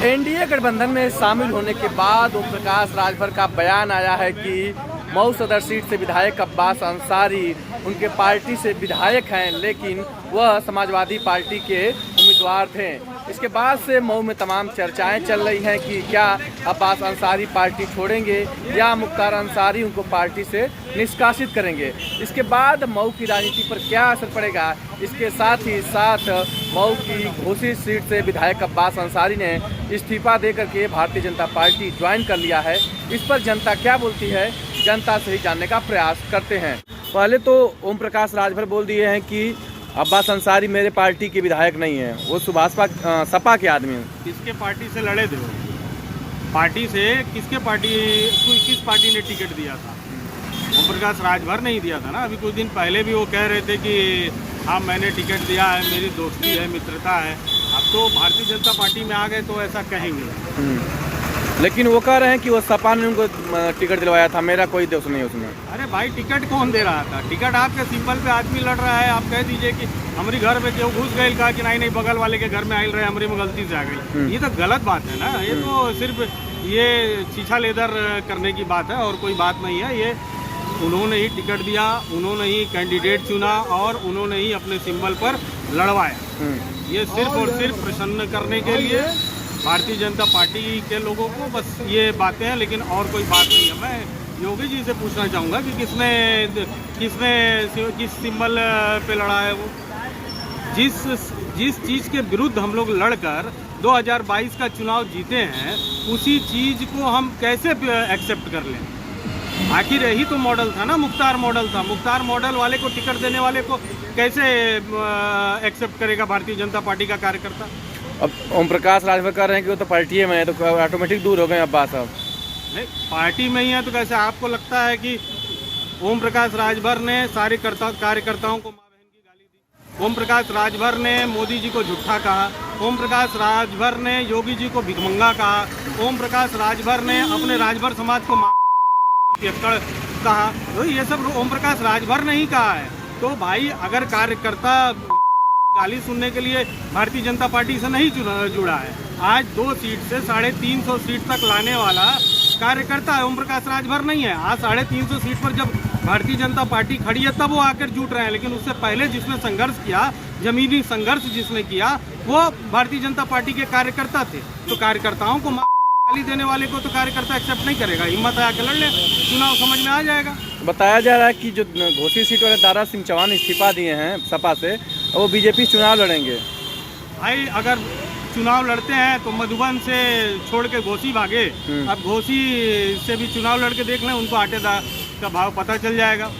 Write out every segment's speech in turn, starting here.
NDA गठबंधन में शामिल होने के बाद ओम प्रकाश राजभर का बयान आया है कि मऊ सदर सीट से विधायक अब्बास अंसारी उनके पार्टी से विधायक हैं, लेकिन वह समाजवादी पार्टी के उम्मीदवार थे। इसके बाद से मऊ में तमाम चर्चाएं चल रही हैं कि क्या अब्बास अंसारी पार्टी छोड़ेंगे या मुख्तार अंसारी उनको पार्टी से निष्कासित करेंगे। इसके बाद मऊ की राजनीति पर क्या असर पड़ेगा, इसके साथ ही साथ मऊ की घोसी सीट से विधायक अब्बास अंसारी ने इस्तीफा देकर के भारतीय जनता पार्टी ज्वाइन कर लिया है। इस पर जनता क्या बोलती है, जनता से ही जानने का प्रयास करते हैं। पहले तो ओम प्रकाश राजभर बोल दिए हैं कि अब्बास अंसारी मेरे पार्टी के विधायक नहीं है, वो सपा के आदमी हैं। किसके पार्टी से लड़े थे? पार्टी से किस पार्टी ने टिकट दिया था? ओम प्रकाश राजभर नहीं दिया था ना। अभी कुछ दिन पहले भी वो कह रहे थे कि हाँ मैंने टिकट दिया है, मेरी दोस्ती है, मित्रता है। अब तो भारतीय जनता पार्टी में आ गए तो ऐसा कहेंगे। लेकिन वो कह रहे हैं कि वो सपा ने उनको टिकट दिलवाया था, मेरा कोई दोष नहीं उसमें। अरे भाई टिकट कौन दे रहा था? टिकट आपके सिंबल पे आदमी लड़ रहा है। आप कह दीजिए कि हमारे घर में क्यों घुस गए, कहा कि नहीं बगल वाले के घर में आयल रहे, हमारी में गलती से आ गई। ये तो गलत बात है ना। ये तो सिर्फ ये शीशा लेदर करने की बात है और कोई बात नहीं है। ये उन्होंने ही टिकट दिया, उन्होंने ही कैंडिडेट चुना और उन्होंने ही अपने सिंबल पर लड़वाया। ये सिर्फ और सिर्फ प्रसन्न करने के लिए भारतीय जनता पार्टी के लोगों को बस ये बातें हैं, लेकिन और कोई बात नहीं है। मैं योगी जी से पूछना चाहूँगा कि किस सिंबल पे लड़ा है वो? जिस चीज़ के विरुद्ध हम लोग लड़कर 2022 का चुनाव जीते हैं, उसी चीज़ को हम कैसे एक्सेप्ट कर लें? आखिर यही तो मॉडल था ना, मुख्तार मॉडल था। मुख्तार मॉडल वाले को टिकट देने वाले को कैसे एक्सेप्ट करेगा भारतीय जनता पार्टी का कार्यकर्ता? अब ओम प्रकाश राजभर कह रहे हैं कि वो तो पार्टी में है, तो ऑटोमेटिक दूर हो गए अब्बास साहब। नहीं, पार्टी में ही है तो कैसे? आपको लगता है कि ओम प्रकाश राजभर ने सारे कार्यकर्ताओं को माँ बहन की गाली दी? ओम प्रकाश राजभर ने मोदी जी को झूठा कहा? ओम प्रकाश राजभर ने योगी जी को भिखमंगा कहा? ओम प्रकाश राजभर ने अपने राजभर समाज को पियक्कड़ कहा? तो ये सब ओम प्रकाश राजभर ने ही कहा है। तो भाई अगर कार्यकर्ता गाली सुनने के लिए भारतीय जनता पार्टी से नहीं जुड़ा है, आज 2 सीट से 350 सीट तक लाने वाला कार्यकर्ता ओम प्रकाश राजभर नहीं है। आज 350 सीट पर जब भारतीय जनता पार्टी खड़ी है तब वो आकर जुट रहे हैं, लेकिन उससे पहले जिसने संघर्ष किया, जमीनी संघर्ष जिसने किया, वो भारतीय जनता पार्टी के कार्यकर्ता थे। तो कार्यकर्ताओं को गाली देने वाले को तो कार्यकर्ता एक्सेप्ट नहीं करेगा। हिम्मत है आके लड़ ले, चुनाव समझ में आ जाएगा। बताया जा रहा है कि जो घोसी सीट वाले दारा सिंह चौहान इस्तीफा दिए हैं सपा से, वो बीजेपी चुनाव लड़ेंगे। भाई अगर चुनाव लड़ते हैं तो मधुबन से छोड़ के घोसी भागे। अब घोसी से भी चुनाव लड़के देख लें, उनको आटे का भाव पता चल जाएगा।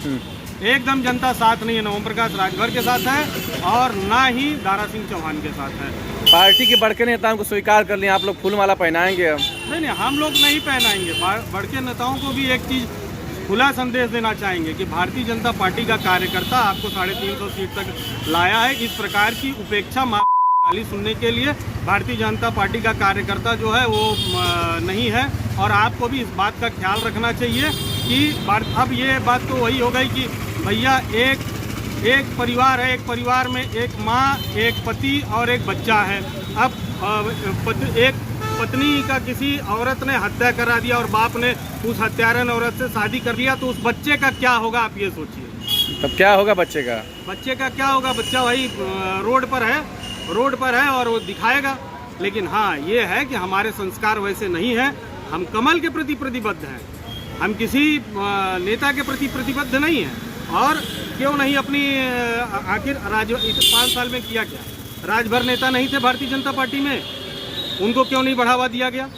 एकदम जनता साथ नहीं है, ना ओम प्रकाश राजभर के साथ है और ना ही दारा सिंह चौहान के साथ है। पार्टी के बड़के नेताओं को स्वीकार कर लिया, आप लोग फूल माला पहनाएंगे? अब नहीं, हम लोग नहीं पहनाएंगे। बड़के नेताओं को भी एक चीज़ खुला संदेश देना चाहेंगे कि भारतीय जनता पार्टी का कार्यकर्ता आपको 350 सीट तक लाया है। इस प्रकार की उपेक्षा गाली सुनने के लिए भारतीय जनता पार्टी का कार्यकर्ता जो है वो नहीं है। और आपको भी इस बात का ख्याल रखना चाहिए कि अब ये बात तो वही हो गई कि भैया एक परिवार है, एक परिवार में एक माँ, एक पति और एक बच्चा है। अब एक पत्नी का किसी औरत ने हत्या करा दिया और बाप ने उस हत्यारन औरत से शादी कर लिया, तो उस बच्चे का क्या होगा आप ये सोचिए। तब क्या होगा बच्चे का? बच्चे का क्या होगा? बच्चा वही रोड पर है और वो दिखाएगा। लेकिन हाँ ये है कि हमारे संस्कार वैसे नहीं है। हम कमल के प्रति प्रतिबद्ध हैं, हम किसी नेता के प्रति प्रतिबद्ध नहीं हैं। और क्यों नहीं अपनी आखिर 5 साल में किया क्या? राजभर नेता नहीं थे भारतीय जनता पार्टी में, उनको क्यों नहीं बढ़ावा दिया गया?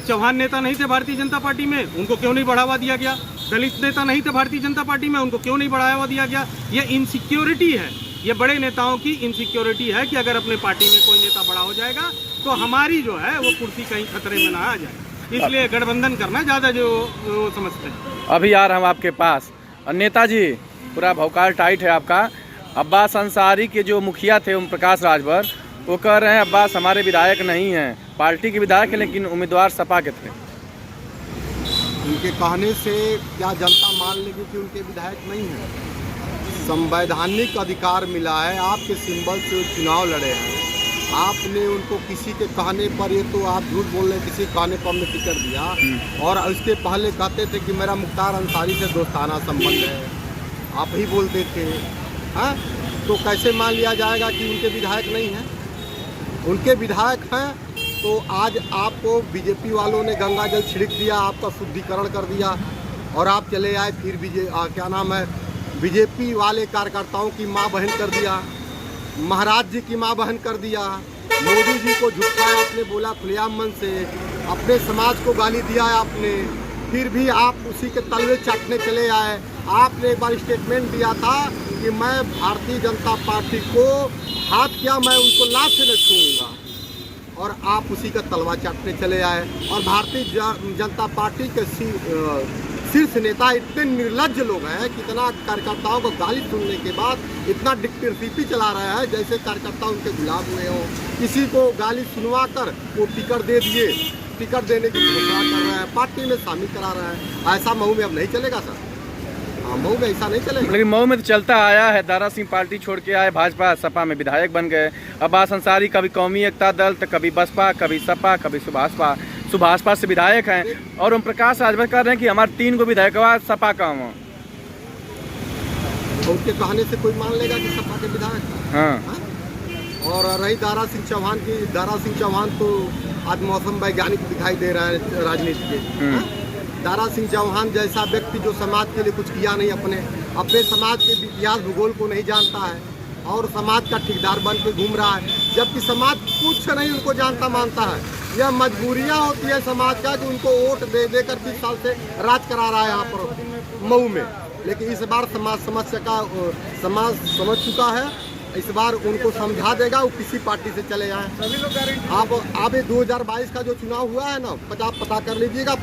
चौहान नेता नहीं थे भारतीय जनता पार्टी में, उनको क्यों नहीं बढ़ावा दिया गया? दलित नेता नहीं थे भारतीय जनता पार्टी में, उनको क्यों नहीं बढ़ावा दिया गया? ये इनसिक्योरिटी है, ये बड़े नेताओं की इनसिक्योरिटी है कि अगर अपने पार्टी में कोई नेता बड़ा हो जाएगा तो हमारी जो है वो कुर्सी कहीं खतरे में ना आ जाए। इसलिए गठबंधन करना ज़्यादा जो समझते हैं। अभी आ रहा हूँ आपके पास। नेताजी पूरा भौकाल टाइट है आपका। अब्बास अंसारी के जो मुखिया थे ओम प्रकाश राजभर, वो कह रहे हैं अब्बास हमारे विधायक नहीं हैं, पार्टी के विधायक हैं लेकिन उम्मीदवार सपा के थे। उनके कहने से क्या जनता मान लेगी कि उनके विधायक नहीं हैं? संवैधानिक अधिकार मिला है, आपके सिंबल से चुनाव लड़े हैं आपने उनको किसी के कहने पर, ये तो आप झूठ बोल रहे हैं, किसी कहने पर हमने टिकट दिया और उसके पहले कहते थे कि मेरा मुख्तार अंसारी से दोस्ताना संबंध है, आप ही बोलते थे। हाँ, तो कैसे मान लिया जाएगा कि उनके विधायक नहीं हैं? उनके विधायक हैं तो आज आपको बीजेपी वालों ने गंगा जल छिड़क दिया, आपका शुद्धिकरण कर दिया और आप चले आए फिर क्या नाम है, बीजेपी वाले कार्यकर्ताओं की माँ बहन कर दिया, महाराज जी की माँ बहन कर दिया, मोदी जी को झुटकाया आपने, बोला खुलेआम मन से, अपने समाज को गाली दिया है आपने, फिर भी आप उसी के तलवे चाटने चले आए। आपने एक बार स्टेटमेंट दिया था कि मैं भारतीय जनता पार्टी को हाथ क्या, मैं उनको लात से न छूऊंगा, और आप उसी का तलवा चाटने चले आए। और भारतीय जनता पार्टी के शीर्ष नेता इतने निर्लज्ज लोग हैं, कितना कार्यकर्ताओं को गाली सुनने के बाद इतना डिक्टेटरशिप चला रहा है जैसे कार्यकर्ता उनके गुलाम हुए हों। किसी को गाली सुनवा कर वो टिकट दे दिए, टिकट देने की घोषणा कर रहा है, पार्टी में शामिल करा रहा है। ऐसा मऊ में अब नहीं चलेगा सर, मऊ में ऐसा नहीं चलेगा। लेकिन मऊ में तो चलता आया है, दारा सिंह पार्टी छोड़ के आए, भाजपा सपा में विधायक बन गए। अब्बास अंसारी कभी कौमी एकता दल, तो कभी बसपा, कभी सपा, कभी सुभाषपा से विधायक हैं। और ओम प्रकाश राजभर कह रहे हैं कि हमारे 3 को विधायक सपा का हूँ। उनके कहने से कोई मान लेगा कि सपा के विधायक? हाँ। और रही दारा सिंह चौहान की, दारा सिंह चौहान तो आज मौसम वैज्ञानिक दिखाई दे रहा है राजनीति के। दारा सिंह चौहान जैसा व्यक्ति जो समाज के लिए कुछ किया नहीं, अपने समाज के इतिहास भूगोल को नहीं जानता है और समाज का ठेकेदार बन के घूम रहा है, जबकि समाज कुछ नहीं उनको जानता मानता है। यह मजबूरियां होती है समाज का कि उनको वोट दे देकर 20 साल से राज करा रहा है यहाँ पर मऊ में। लेकिन इस बार समाज समझ चुका है, इस बार उनको समझा देगा, वो किसी पार्टी से चले जाएं। आप 2022 का जो चुनाव हुआ है ना, पता कर लीजिएगा,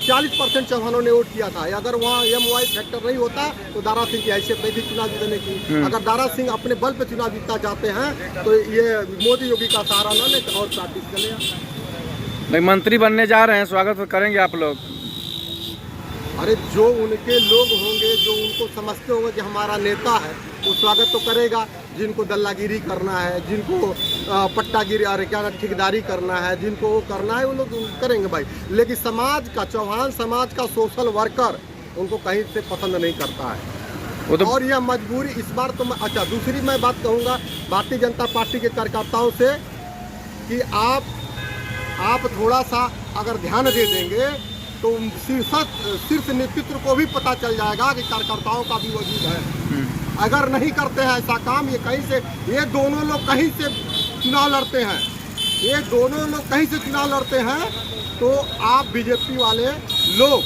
40% चौहानों ने वोट किया था। अगर वहाँ MY फैक्टर नहीं होता तो दारा सिंह की हैसियत नहीं थी चुनाव जीतने की। अगर दारा सिंह अपने बल पे चुनाव जीतना चाहते हैं तो ये मोदी योगी का सहारा न लें और पार्टी चले जाएं। मंत्री बनने जा रहे हैं, स्वागत करेंगे आप लोग? अरे जो उनके लोग होंगे, जो उनको समझते होंगे कि हमारा नेता है, वो स्वागत तो करेगा। जिनको दल्लागिरी करना है, जिनको पट्टागिरी, अरे क्या ठेकेदारी करना है, जिनको वो करना है वो लोग करेंगे भाई। लेकिन समाज का, चौहान समाज का सोशल वर्कर उनको कहीं से पसंद नहीं करता है तो... और यह मजबूरी इस बार तो अच्छा, दूसरी मैं बात कहूँगा भारतीय जनता पार्टी के कार्यकर्ताओं से कि आप थोड़ा सा अगर ध्यान दे देंगे तो शीर्ष नेतृत्व को भी पता चल जाएगा कि कार्यकर्ताओं का भी वजूद है। अगर नहीं करते हैं ऐसा काम, ये दोनों लोग कहीं से चुनाव लड़ते हैं, तो आप बीजेपी वाले लोग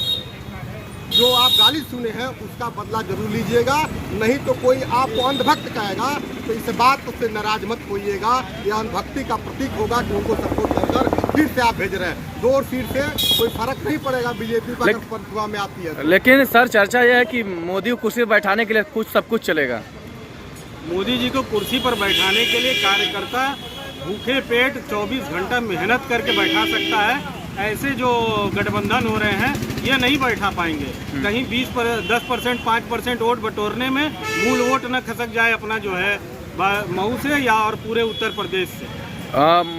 जो आप गाली सुने हैं उसका बदला जरूर लीजिएगा। नहीं तो कोई आपको अंधभक्त कहेगा तो इस बात से नाराज मत होइएगा। यह अंधभक्ति का प्रतीक होगा कि उनको सपोर्ट कर फिर से आप भेज रहे हैं। 2 सीट से कोई फर्क नहीं पड़ेगा बीजेपी पर अगर पंचुआ में आती है। लेकिन सर चर्चा यह है कि मोदी को कुर्सी पर बैठाने के लिए सब कुछ चलेगा। मोदी जी को कुर्सी पर बैठाने के लिए कार्यकर्ता भूखे पेट 24 घंटा मेहनत करके बैठा सकता है। ऐसे जो गठबंधन हो रहे हैं ये नहीं बैठा पाएंगे। कहीं 10%, 5% वोट बटोरने में मूल वोट न खसक जाए अपना जो है मऊ से या और पूरे उत्तर प्रदेश से।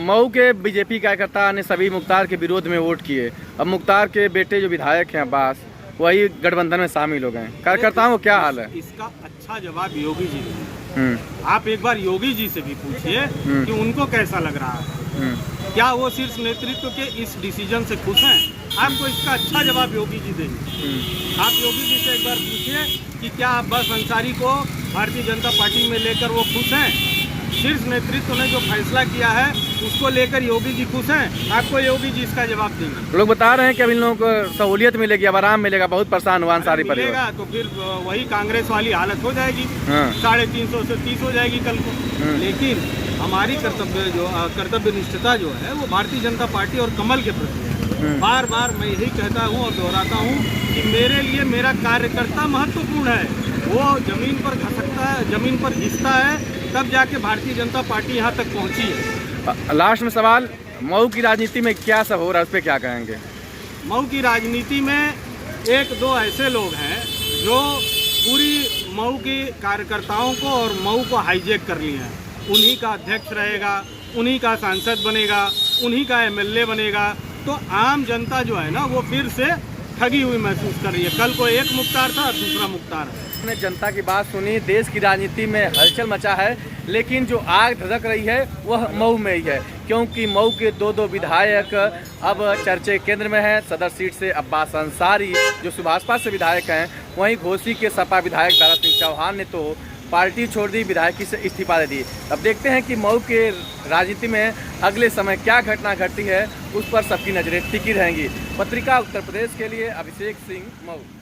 मऊ के बीजेपी कार्यकर्ता ने सभी मुख्तार के विरोध में वोट किए। अब मुख्तार के बेटे जो विधायक हैं अब्बास, वही गठबंधन में शामिल हो गए। कार्यकर्ताओं को क्या हाल है? इसका अच्छा जवाब योगी जी देंगे। आप एक बार योगी जी से भी पूछिए कि उनको कैसा लग रहा है, क्या वो शीर्ष नेतृत्व के इस डिसीजन से खुश हैं? आपको इसका अच्छा जवाब योगी जी देंगे। आप योगी जी से एक बार पूछिए कि क्या अब्बास अंसारी को भारतीय जनता पार्टी में लेकर वो खुश हैं? शीर्ष नेतृत्व ने जो फैसला किया है उसको लेकर योगी जी खुश हैं? आपको योगी जी इसका जवाब देंगे। लोग बता रहे हैं कि अब इन लोगों को सहूलियत मिलेगी, अब आराम मिलेगा, बहुत परेशान हुआ अंसारी परिवार। तो फिर वही कांग्रेस वाली हालत हो जाएगी, 350 से 30 हो जाएगी कल को। लेकिन हमारी कर्तव्य निष्ठता जो है वो भारतीय जनता पार्टी और कमल के प्रति है। बार बार मैं यही कहता हूँ और दोहराता हूँ कि मेरे लिए मेरा कार्यकर्ता महत्वपूर्ण है। वो जमीन पर घसकता है, जमीन पर घिसता है, तब जाके भारतीय जनता पार्टी यहाँ तक पहुँची है। लास्ट में सवाल, मऊ की राजनीति में क्या सब हो रहा है, उस पर क्या कहेंगे? मऊ की राजनीति में 1-2 ऐसे लोग हैं जो पूरी मऊ के कार्यकर्ताओं को और मऊ को हाईजैक कर लिए हैं। उन्हीं का अध्यक्ष रहेगा, उन्हीं का सांसद बनेगा, उन्हीं का एमएलए बनेगा, तो आम जनता जो है ना वो फिर से ठगी हुई महसूस कर रही है। कल को एक मुख्तार था और दूसरा मुख्तार है। ने जनता की बात सुनी, देश की राजनीति में हलचल मचा है, लेकिन जो आग धधक रही है वह मऊ में ही है, क्योंकि मऊ के दो विधायक अब चर्चे केंद्र में हैं। सदर सीट से अब्बास अंसारी जो सुभाषपा से विधायक हैं, वहीं घोसी के सपा विधायक दारा सिंह चौहान ने तो पार्टी छोड़ दी, विधायकी से इस्तीफा दे दी। अब देखते हैं कि मऊ के राजनीति में अगले समय क्या घटना घटती है, उस पर सबकी नजरें टिकी रहेंगी। पत्रिका उत्तर प्रदेश के लिए अभिषेक सिंह, मऊ।